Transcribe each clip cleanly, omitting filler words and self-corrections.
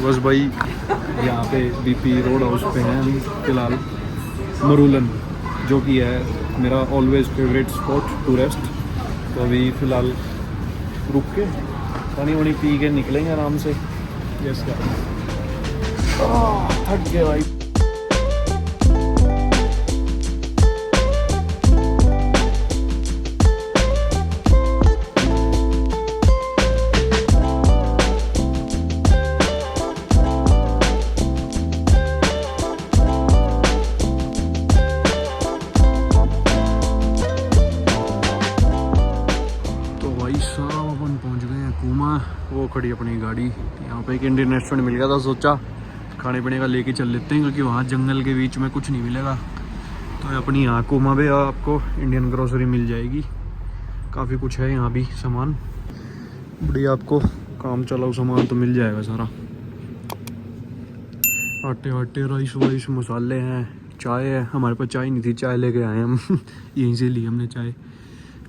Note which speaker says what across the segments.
Speaker 1: बस भाई यहाँ पे बीपी रोड हाउस पे हैं अभी फ़िलहाल, मरूलन, जो कि है मेरा always favourite spot to rest. तो अभी फ़िलहाल रुक के पानी वानी पी के निकलेंगे आराम से। यस क्या थक गया भाई। वो खड़ी अपनी गाड़ी, यहाँ पे एक इंडियन रेस्टोरेंट मिल गया था, सोचा खाने पीने का लेके चल लेते हैं क्योंकि वहाँ जंगल के बीच में कुछ नहीं मिलेगा। तो अपनी यहाँ कोमा पे आपको इंडियन ग्रोसरी मिल जाएगी, काफ़ी कुछ है यहाँ भी सामान बढ़िया, आपको काम चलाओ सामान तो मिल जाएगा सारा। आटे वाटे, राइस वाइस, मसाले हैं, चाय है। हमारे पास चाय नहीं थी, चाय लेके आए हम यहीं से ली हमने चाय।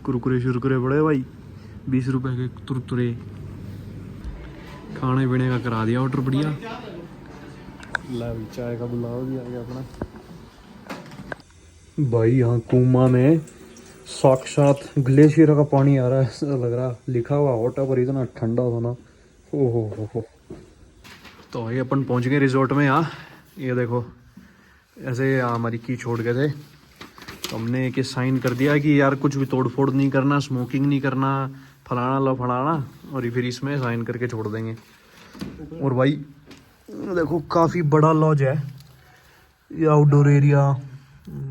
Speaker 1: कुरकुरे शुरकुरे बड़े भाई 20 रुपए के तुरतुरे। खाने पीने का करा दिया ऑर्डर बढ़िया। चाय का बुलावा भी आ गया अपना भाई। यहाँ कुमा में साक्षात ग्लेशियर का पानी आ रहा है, ऐसा लग रहा, लिखा हुआ होटा पर इतना ठंडा था ना, ओ हो। तो भाई अपन पहुँच गए रिजॉर्ट में। यहाँ ये देखो, ऐसे हमारी की छोड़ गए थे, तो हमने एक साइन कर दिया कि यार कुछ भी तोड़ फोड़ नहीं करना, स्मोकिंग नहीं करना, फलाना लो फलाना, और फिर इसमें साइन करके छोड़ देंगे। और भाई देखो काफ़ी बड़ा लॉज है, ये आउटडोर एरिया,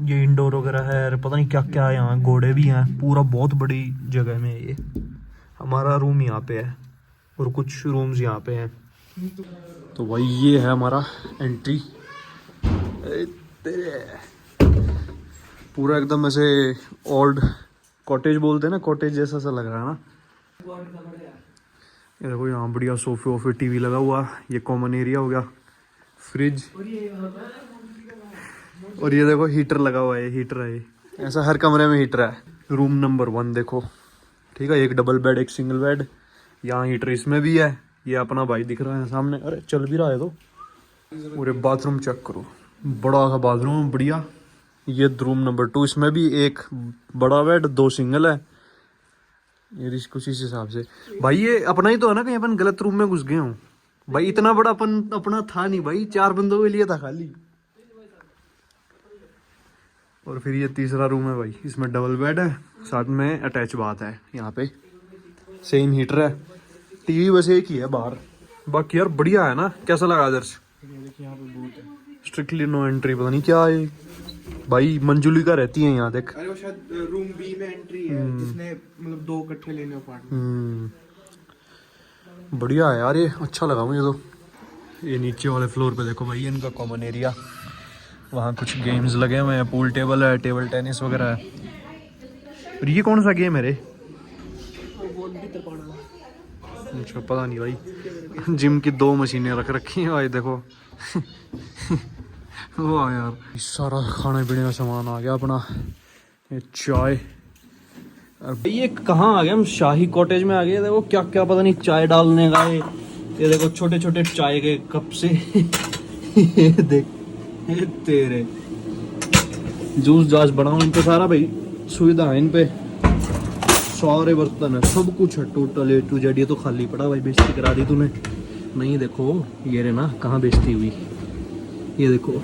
Speaker 1: ये इंडोर वगैरह है, पता नहीं क्या क्या है यहाँ, घोड़े भी हैं, पूरा बहुत बड़ी जगह में है ये। हमारा रूम यहाँ पे है और कुछ रूम्स यहाँ पे हैं। तो भाई ये है हमारा एंट्री, पूरा एकदम ऐसे ओल्ड कॉटेज बोलते हैं ना, कॉटेज जैसा सा लग रहा है ना। ये देखो यहाँ बढ़िया सोफे वोफे, टीवी लगा हुआ, ये कॉमन एरिया हो गया, फ्रिज, और ये देखो हीटर लगा हुआ है, हीटर है ये, ऐसा हर कमरे में हीटर है। रूम नंबर 1 देखो, ठीक है, एक डबल बेड एक सिंगल बेड, यहाँ हीटर इसमें भी है। ये अपना भाई दिख रहा है सामने, अरे चल भी रहा है। तो पूरे बाथरूम चेक करो, बड़ा सा बाथरूम बढ़िया। ये रूम नंबर 2, इसमें भी एक बड़ा बेड 2 सिंगल है। ये कुछ इस हिसाब से भाई ये अपना ही तो है ना, कहीं अपन गलत रूम में घुस गए हूँ भाई। इतना बड़ा अपन अपना था नहीं भाई, 4 बंदों के लिए था खाली। और फिर ये तीसरा रूम है भाई, इसमें डबल बेड है, साथ में अटैच बाथ है, यहाँ पे सेम हीटर है, टीवी बस एक ही है बाहर। बाकी यार बढ़िया है ना, कैसा लगा आदर्श? स्ट्रिक्टली नो एंट्री, पता नहीं क्या है भाई, मंजुलिका रहती है यहाँ देख।
Speaker 2: अरे वो शायद रूम बी में एंट्री है, जिसने मतलब 2 इकट्ठे लेने अपार्टमेंट।
Speaker 1: बढ़िया है यार, ये अच्छा लगा मुझे तो। ये नीचे वाले फ्लोर पे देखो भाई, इनका कॉमन एरिया, वहाँ कुछ गेम्स लगे हुए हैं, पूल टेबल है, टेबल टेनिस वगैरह है। और ये कौन सा गेम है रे? अच्छा पता नहीं भाई। जिम की 2 मशीनें रख रखी हैं भाई देखो वाह यार, सारा खाने पीने का सामान आ गया अपना। ये चाय, ये कहाँ आ गए हम? शाही कॉटेज में आ गए। देखो क्या क्या पता नहीं चाय डालने का ये देखो छोटे छोटे चाय के कप से ये देख, ये तेरे जूस जास बनाओ इन पे, सारा भाई सुविधा है इन पे, सारे बर्तन है, सब कुछ है, टोटल A to Z। ये तो खाली पड़ा भाई, बेइज्जती करा दी तूने। नहीं देखो ये रे ना, कहाँ बेइज्जती हुई, ये देखो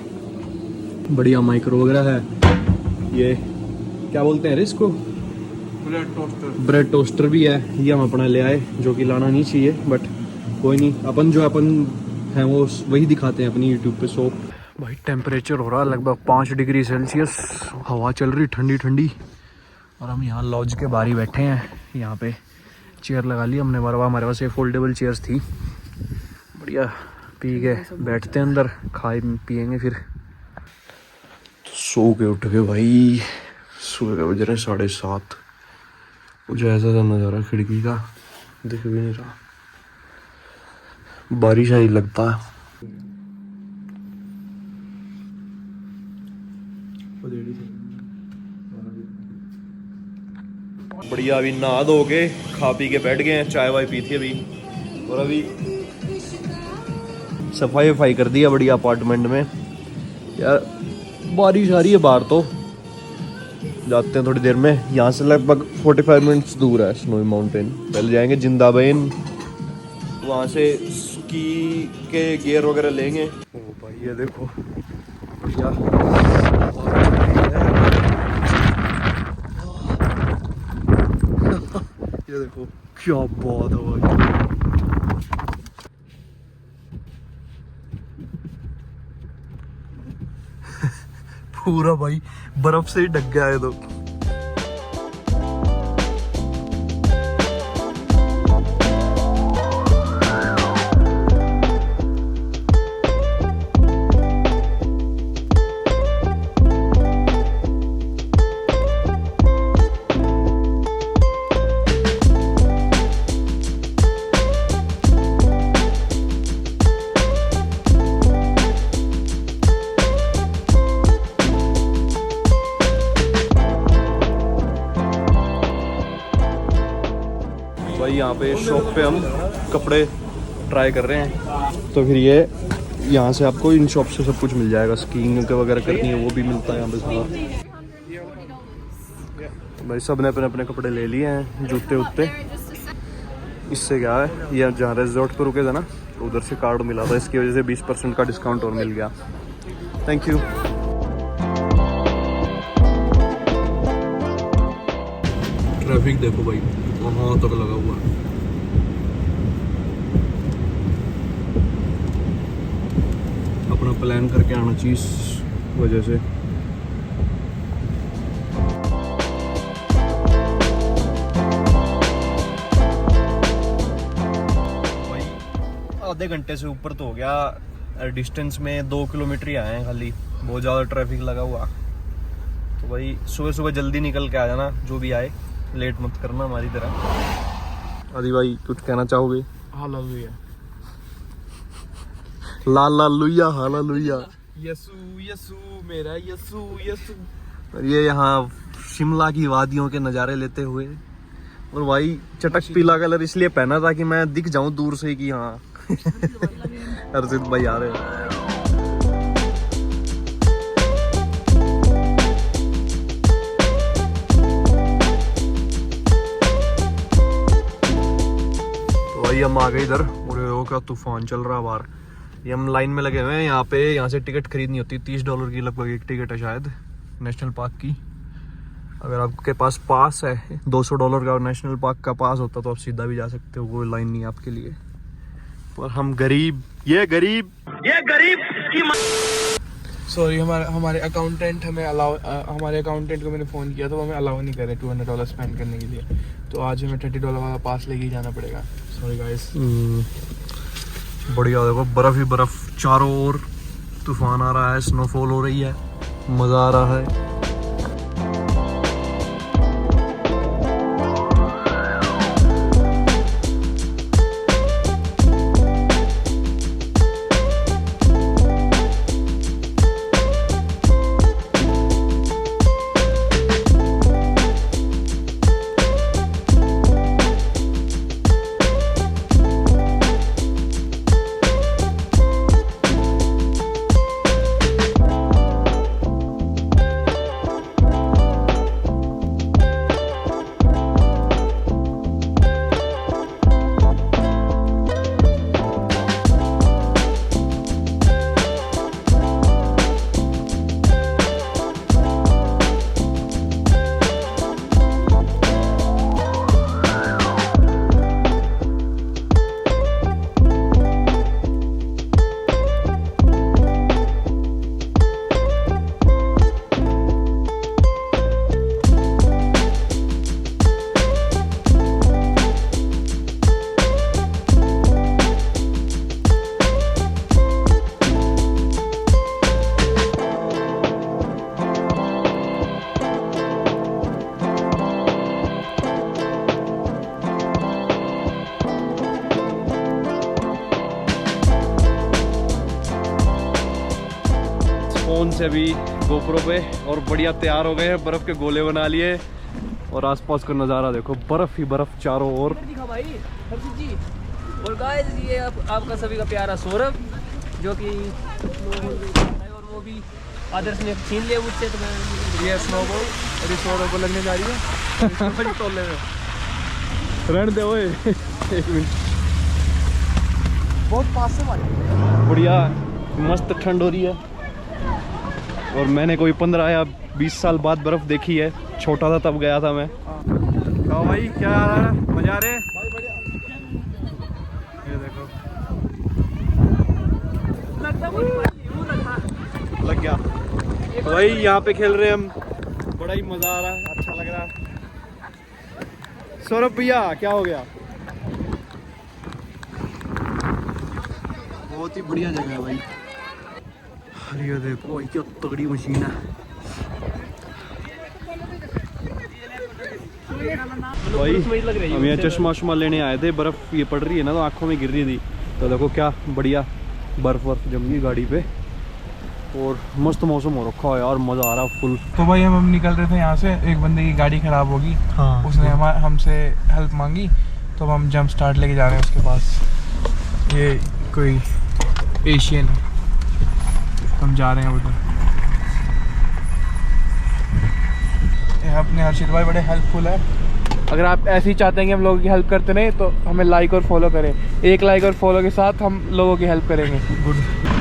Speaker 1: बढ़िया माइक्रो वगैरह है। ये क्या बोलते हैं इसको? ब्रेड टोस्टर भी है। ये हम अपना ले आए, जो कि लाना नहीं चाहिए, बट कोई नहीं, अपन जो अपन हैं वो वही दिखाते हैं अपनी यूट्यूब पे। सो भाई टेम्परेचर हो रहा है लगभग 5 डिग्री सेल्सियस, हवा चल रही ठंडी ठंडी, और हम यहाँ लॉज के बाहर ही बैठे हैं। यहाँ पे चेयर लगा ली हमने, हमारे पास ये फोल्डेबल चेयर्स थी, बढ़िया पी के बैठते हैं अंदर, खाए पियेंगे फिर। तो सो के उठ गए भाई, सो के बज रहे 7:30। कुछ ऐसा सा नज़ारा खिड़की का दिख भी नहीं रहा, बारिश आई लगता है। बढ़िया अभी नहा धो के खा पी के बैठ गए हैं, चाय वाय पी थी अभी, और अभी सफाई वफाई कर दी है बढ़िया अपार्टमेंट में यार। बारिश आ रही है बाहर, तो जाते हैं थोड़ी देर में। यहाँ से लगभग 45 मिनट्स दूर है स्नोई माउंटेन। पहले जाएंगे जिंदाबेन, वहाँ से स्की के गियर वगैरह लेंगे। ओ भाई ये देखो बढ़िया, ये देखो क्या बात है भाई। पूरा भाई बर्फ से ही ढक गया है तो। भाई यहाँ पे शॉप पे हम कपड़े ट्राई कर रहे हैं, तो फिर ये यहाँ से आपको इन शॉप से सब कुछ मिल जाएगा। स्कीइंग वगैरह करनी है वो भी मिलता है यहाँ पे सारा। भाई सब ने अपने अपने कपड़े ले लिए हैं, जूते उत्ते। इससे क्या है, ये जहाँ रिजॉर्ट पर रुके थे ना, तो उधर से कार्ड मिला था, इसकी वजह से 20% का डिस्काउंट और मिल गया। Thank you. ट्रैफिक देखो भाई, वहाँ तक लगा हुआ है। अपना प्लान करके आना चाहिए इस वजह से। भाई आधे घंटे से ऊपर तो हो गया, डिस्टेंस में 2 किलोमीटर ही आए हैं खाली, बहुत ज़्यादा ट्रैफिक लगा हुआ। तो भाई सुबह सुबह जल्दी निकल के आ जाना, जो भी आए लेट मत करना हमारी तरह। आदि भाई कुछ कहना चाहोगे?
Speaker 2: हालेलुया,
Speaker 1: लालुया हालेलुया,
Speaker 2: यसु यसु मेरा यसु यसु।
Speaker 1: और ये यहाँ शिमला की वादियों के नज़ारे लेते हुए। और भाई चटक पीला कलर इसलिए पहना ताकि मैं दिख जाऊं दूर से कि हाँ अर्जित भाई आ रहे हैं। भाई हम आ गए इधर, और वो क्या तूफान चल रहा है बाहर। ये हम लाइन में लगे हुए हैं यहाँ पे। यहाँ से टिकट खरीदनी होती है, $30 की लगभग एक टिकट है शायद नेशनल पार्क की। अगर आपके पास पास है $200 का नेशनल पार्क का पास होता तो आप सीधा भी जा सकते हो, कोई लाइन नहीं है आपके लिए। पर हम गरीब, ये गरीब
Speaker 2: सॉरी, हमारे अकाउंटेंट हमें हमारे अकाउंटेंट को मैंने फ़ोन किया तो वो हमें अलाउ नहीं कर रहे $200 स्पेंड करने के लिए। तो आज हमें $30 वाला पास लेके ही जाना पड़ेगा। Sorry guys.
Speaker 1: बढ़िया देखो, बर्फ ही बर्फ चारों ओर, तूफान आ रहा है, स्नोफॉल हो रही है, मज़ा आ रहा है। फ़ोन से अभी गोप्रो पे और बढ़िया तैयार हो गए हैं, बर्फ़ के गोले बना लिए। और आसपास का नज़ारा देखो, बर्फ़ ही बर्फ़ चारों ओर।
Speaker 3: दिखा भाई हर्षित जी। और गाइस ये आपका सभी का प्यारा सौरभ। जो कि और वो भी आदर्श ने छीन लिया मुझसे, तो मैं
Speaker 2: ये स्नोबॉल और इस और को लगने जा रही है बड़ी तोले में।
Speaker 1: रहने दे ओए, 1 मिनट।
Speaker 2: बहुत पास से मारी।
Speaker 1: बढ़िया मस्त ठंड हो रही है और मैंने कोई 15 या 20 साल बाद बर्फ देखी है। छोटा था तब गया था मैं। तो भाई क्या मजा आ रहे हैं? ये देखो लग गया भाई, यहाँ पे खेल रहे हैं हम, बड़ा ही मजा आ रहा है, अच्छा लग रहा है। सौरभ भैया क्या हो गया? बहुत ही बढ़िया जगह है भाई। अरे ये देखो भाई क्या तगड़ी मशीन है। भाई हम यहाँ चश्मा वश्मा लेने आए थे, बर्फ ये पड़ रही है ना तो आंखों में गिर रही थी। तो देखो क्या बढ़िया बर्फ वर्फ जम गई गाड़ी पे और मस्त मौसम हो रखा है यार, मजा आ रहा है फुल।
Speaker 2: तो भाई हम निकल रहे थे यहाँ से, एक बंदे की गाड़ी खराब होगी।
Speaker 1: हाँ।
Speaker 2: उसने हमसे हेल्प मांगी, तो हम जंप स्टार्ट लेके जा रहे हैं उसके पास। ये कोई एशियन, हम जा रहे हैं उधर। ये अपने हर्षित भाई बड़े हेल्पफुल है। अगर आप ऐसे ही चाहते हैं कि हम लोगों की हेल्प करते रहें तो हमें लाइक और फॉलो करें। 1 लाइक और फॉलो के साथ हम लोगों की हेल्प करेंगे। गुड।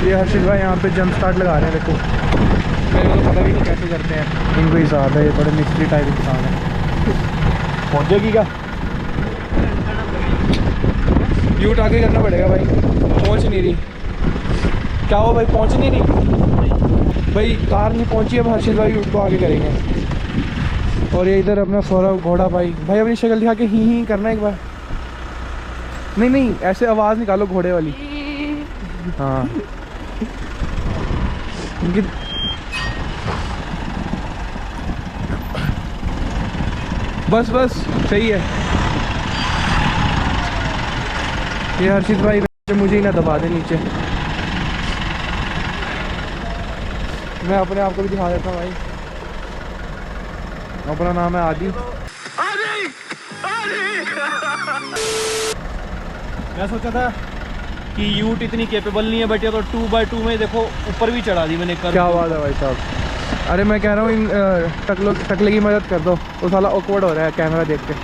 Speaker 2: ये हर्षित भाई यहाँ पे जंप स्टार्ट लगा रहे हैं, देखो मेरे को पता भी नहीं कैसे करते हैं, इनको ही साथ है, ये बड़े मिस्ट्री टाइप इंसान है।
Speaker 1: पहुंचेगी क्या?
Speaker 2: यूट आगे करना पड़ेगा भाई, पहुंच नहीं रही। क्या हुआ भाई, पहुंच नहीं रही भाई, कार नहीं पहुंची। अब हर्षित भाई यूट को आगे करेंगे। और ये इधर अपना सौरभ घोड़ा भाई अपनी शक्ल दिखा के ही करना एक बार। नहीं नहीं, ऐसे आवाज़ निकालो घोड़े वाली। हाँ बस बस सही है। ये हर्षित भाई मुझे ही ना दबा दे नीचे। मैं अपने आप को भी दिखा देता हूँ भाई। अपना नाम है आदि।
Speaker 1: मैं सोचा था कि यूट इतनी कैपेबल नहीं है, बट ये तो 2x2 में देखो ऊपर भी चढ़ा दी मैंने।
Speaker 2: क्या बात है भाई साहब। अरे मैं कह रहा हूँ इन टकले की मदद कर दो, वो साला ऑकवर्ड हो रहा है कैमरा देख के।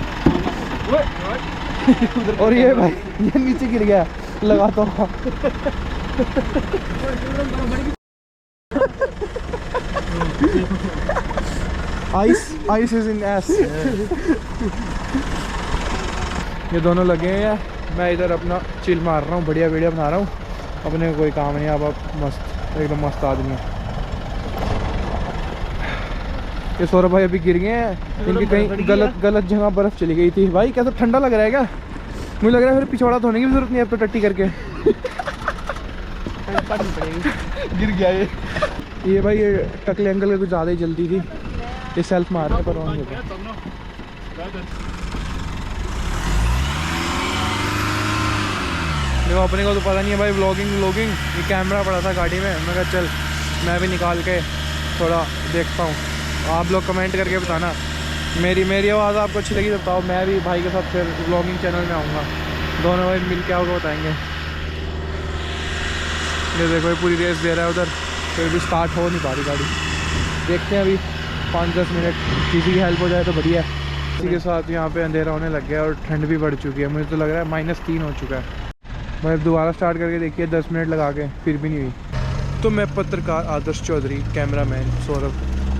Speaker 2: और ये भाई ये नीचे गिर गया, लगा तो आइस इज इन एस। ये दोनों लगे हैं, मैं इधर अपना चिल मार रहा हूँ, बढ़िया वीडियो बना रहा हूँ। अपने कोई काम नहीं, अब मस्त एकदम मस्त आदमी है। ये सौरभ भाई अभी गिर गए हैं, इनकी कहीं गलत जगह बर्फ चली गई थी। भाई कैसा ठंडा लग रहा है क्या? मुझे लग रहा है फिर पिछवाड़ा धोने की भी जरूरत नहीं है अब तो, टट्टी करके गिर गया ये भाई ये टकले अंकल की कुछ ज़्यादा ही जल्दी थी, ये सेल्फ मार रहे पर ऑन देखो। अपने को तो पता नहीं है भाई व्लॉगिंग, ये कैमरा पड़ा था गाड़ी में, मैं कहा चल मैं भी निकाल के थोड़ा देखता हूँ। आप लोग कमेंट करके बताना मेरी आवाज़ आपको अच्छी लगी तो बताओ, मैं भी भाई के साथ फिर व्लॉगिंग चैनल में आऊँगा, दोनों भाई मिल के आपको बताएंगे। ये देखो ये पूरी रेस दे रहा है उधर, फिर भी स्टार्ट हो नहीं पा रही गाड़ी। देखते हैं अभी 5-10 मिनट, किसी की हेल्प हो जाए तो बढ़िया है। इसी के साथ यहाँ पे अंधेरा होने लग गया और ठंड भी बढ़ चुकी है, मुझे तो लग रहा है -3 हो चुका है। मैं दोबारा स्टार्ट करके देखिए 10 मिनट लगा के, फिर भी नहीं हुई। तो मैं पत्रकार आदर्श चौधरी, कैमरामैन सौरभ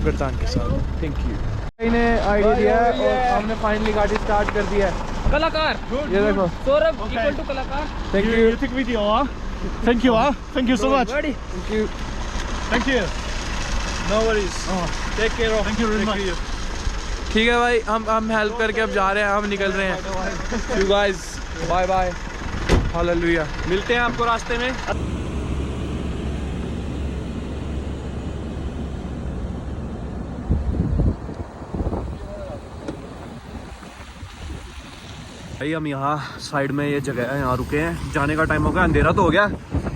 Speaker 2: गर्दान के साथ, थैंक यू। ने आइडिया दिया है और हमने फाइनली गाड़ी स्टार्ट कर दिया है।
Speaker 3: कलाकार
Speaker 2: ये देखो
Speaker 3: सौरभ इक्वल टू कलाकार।
Speaker 2: Thank you.
Speaker 1: You take video, huh? Thank you, huh? Thank you so much.
Speaker 2: Thank you.
Speaker 1: Thank you. No worries. Take care of. Thank you very much.
Speaker 2: ठीक है भाई, हम हेल्प करके अब जा रहे हैं, हम निकल रहे हैं। You guys bye bye, hallelujah.
Speaker 1: मिलते हैं आपको रास्ते में। भाई हम यहाँ साइड में ये जगह है, यहाँ रुके हैं, जाने का टाइम हो गया, अंधेरा तो हो गया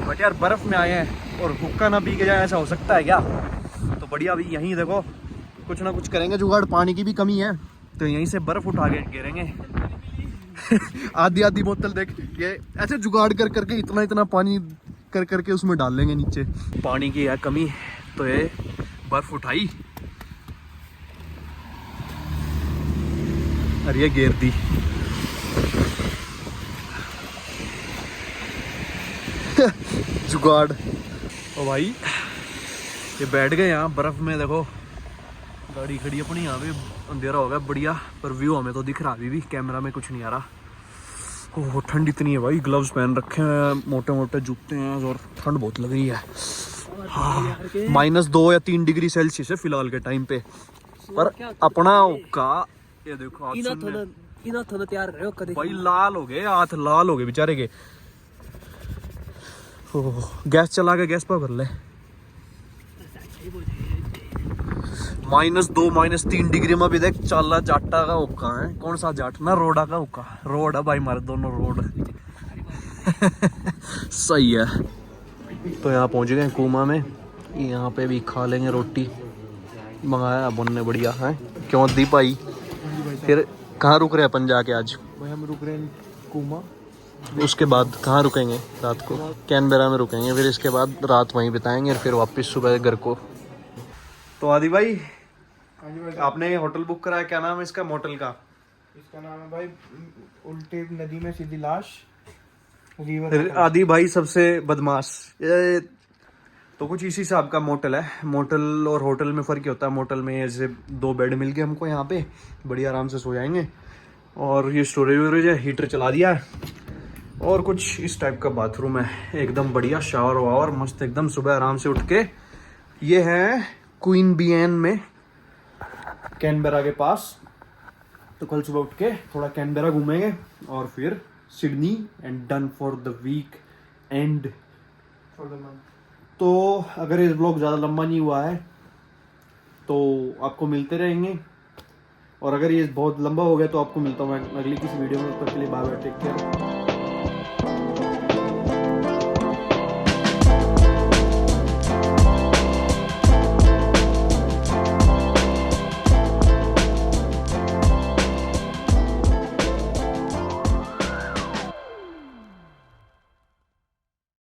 Speaker 1: बट यार बर्फ़ में आए हैं और हुक्का ना पी के जाए, ऐसा हो सकता है क्या? तो बढ़िया अभी यहीं देखो कुछ ना कुछ करेंगे जुगाड़, पानी की भी कमी है तो यहीं से बर्फ़ उठा के गिरेंगे। आधी बोतल देख, ये ऐसे जुगाड़ कर करके इतना पानी कर करके उसमें डाल लेंगे नीचे। पानी की है कमी तो ये बर्फ उठाई और ये गिर दी। जुगाड़। ओ भाई ये बैठ गए यहाँ बर्फ में, देखो गाड़ी खड़ी अपनी, यहाँ पे अंधेरा हो गया बढ़िया, पर व्यू हमें तो दिख रहा अभी भी, कैमरा में कुछ नहीं आ रहा। ओह ठंड इतनी है भाई, ग्लव्स पहन रखे हैं, मोटे मोटे जूते हैं और ठंड बहुत लग रही है। हाँ -2 या 3 डिग्री सेल्सियस है फिलहाल के टाइम पे, पर अपना का ये देखो
Speaker 3: इना थोड़ा तैयार करो कदे
Speaker 1: भाई, लाल हो गए हाथ, लाल हो गए बेचारे के। ओह गैस चला के गैस पर भर ले। -2 -3 डिग्री में भी देख चला जाटा का हुक्का है, कौन सा जाट ना, रोडा का हुक्का, रोड है भाई हमारे दोनों रोड। सही है। तो यहाँ पहुँच गए कुमा में, यहाँ पे भी खा लेंगे रोटी, मंगाया अपन ने बढ़िया है। क्यों दी भाई, फिर कहाँ रुक रहे अपन जाके आज?
Speaker 2: भाई हम रुक रहे हैं कुमा,
Speaker 1: उसके बाद कहाँ रुकेंगे रात को? कैनबेरा में रुकेंगे, फिर इसके बाद रात वहीं बिताएंगे और फिर वापस सुबह घर को। तो आदि भाई आपने होटल बुक कराया, क्या नाम है इसका होटल का?
Speaker 2: इसका नाम है भाई उल्टी नदी में सीधी लाश, रिवर।
Speaker 1: आदि भाई सबसे बदमाश। ये तो कुछ इसी हिसाब का मोटल है। मोटल और होटल में फ़र्क क्या होता है? मोटल में ऐसे 2 बेड मिल गए हमको यहाँ पे, बढ़िया आराम से सो जाएंगे, और ये स्टोरेज वोरेज है, हीटर चला दिया है, और कुछ इस टाइप का बाथरूम है, एकदम बढ़िया, शावर वावर मस्त एकदम। सुबह आराम से उठ के, ये है क्वीन बीएन में कैनबेरा के पास, तो कल सुबह उठ के थोड़ा कैनबेरा घूमेंगे और फिर Sydney and done for the week and
Speaker 2: for the month.
Speaker 1: तो अगर ये ब्लॉग ज़्यादा लंबा नहीं हुआ है तो आपको मिलते रहेंगे, और अगर ये बहुत लंबा हो गया तो आपको मिलता हूँ मैं अगली किसी वीडियो में। तब तक के लिए बाय बाय, टेक केयर।